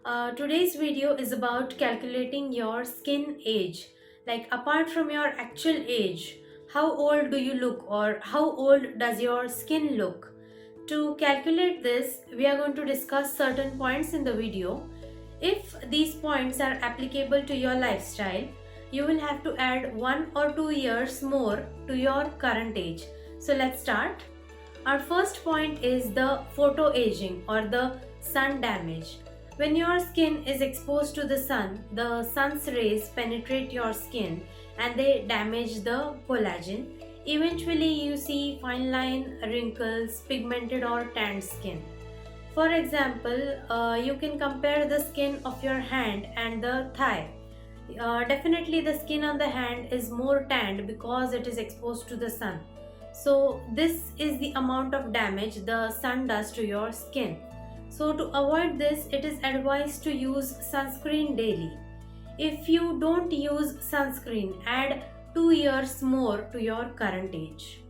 Today's video is about calculating your skin age. Like, apart from your actual age, how old do you look or how old does your skin look? To calculate this, we are going to discuss certain points in the video. If these points are applicable to your lifestyle, you will have to add 1 or 2 years more to your current age. So, let's start. Our first point is the photoaging or the sun damage. When your skin is exposed to the sun's rays penetrate your skin and they damage the collagen. Eventually, you see fine line, wrinkles, pigmented or tanned skin. For example, you can compare the skin of your hand and the thigh. Definitely, the skin on the hand is more tanned because it is exposed to the sun. So, this is the amount of damage the sun does to your skin. So, to avoid this, it is advised to use sunscreen daily. If you don't use sunscreen, add 2 years more to your current age.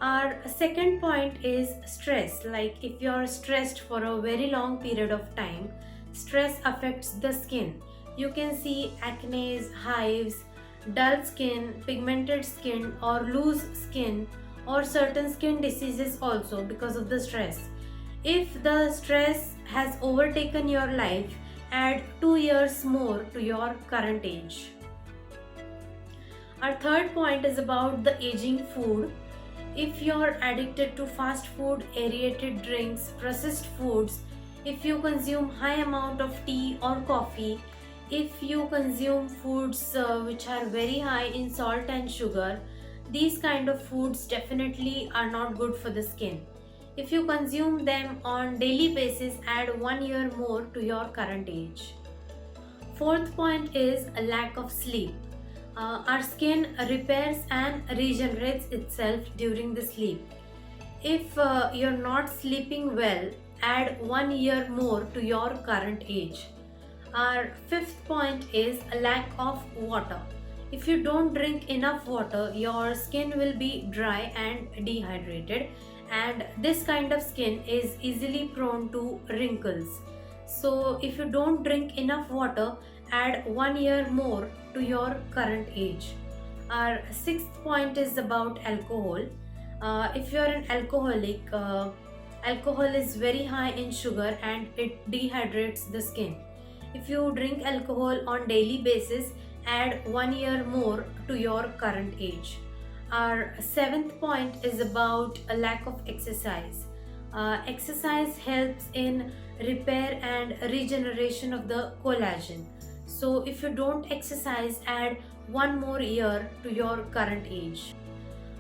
Our second point is stress. Like, if you're stressed for a very long period of time, stress affects the skin. You can see acne, hives, dull skin, pigmented skin, or loose skin, or certain skin diseases also because of the stress. If the stress has overtaken your life, add 2 years more to your current age. Our third point is about the aging food. If you're addicted to fast food, aerated drinks, processed foods, if you consume high amount of tea or coffee, if you consume foods which are very high in salt and sugar, these kind of foods definitely are not good for the skin. If you consume them on daily basis, add 1 year more to your current age. Fourth point is a lack of sleep. Our skin repairs and regenerates itself during the sleep. If you're not sleeping well, add 1 year more to your current age. Our fifth point is a lack of water. If you don't drink enough water, your skin will be dry and dehydrated, and this kind of skin is easily prone to wrinkles. So, if you don't drink enough water, add 1 year more to your current age. Our sixth point is about alcohol. If you are an alcoholic, alcohol is very high in sugar and it dehydrates the skin. If you drink alcohol on daily basis, add 1 year more to your current age. Our seventh point is about a lack of exercise. Exercise helps in repair and regeneration of the collagen. So if you don't exercise, add 1 more year to your current age.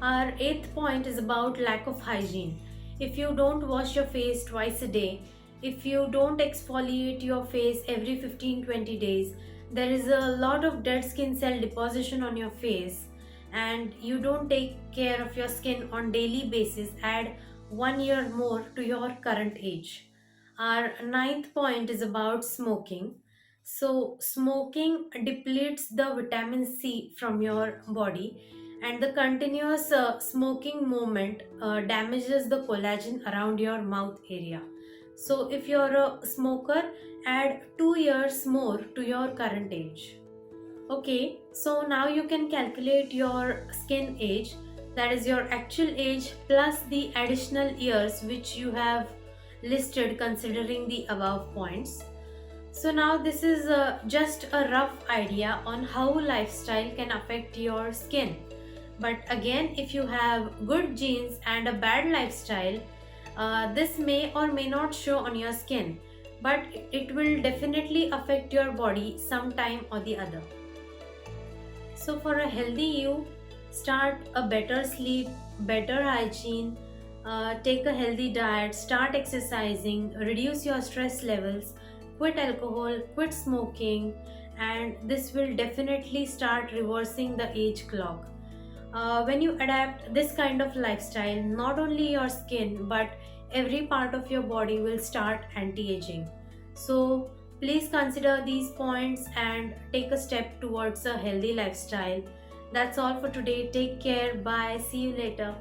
Our eighth point is about lack of hygiene. If you don't wash your face twice a day, if you don't exfoliate your face every 15-20 days, there is a lot of dead skin cell deposition on your face and you don't take care of your skin on daily basis, add 1 year more to your current age. Our ninth point is about smoking. So, smoking depletes the vitamin C from your body, and the continuous smoking movement damages the collagen around your mouth area. So, if you're a smoker, add 2 years more to your current age. Okay, so now you can calculate your skin age, that is your actual age plus the additional years which you have listed considering the above points. So now this is just a rough idea on how lifestyle can affect your skin. But again, if you have good genes and a bad lifestyle, this may or may not show on your skin, but it will definitely affect your body sometime or the other. So for a healthy you, start a better sleep, better hygiene, take a healthy diet, start exercising, reduce your stress levels, quit alcohol, quit smoking, and this will definitely start reversing the age clock. When you adapt this kind of lifestyle, not only your skin but every part of your body will start anti-aging. So please consider these points and take a step towards a healthy lifestyle. That's all for today. Take care. Bye. See you later.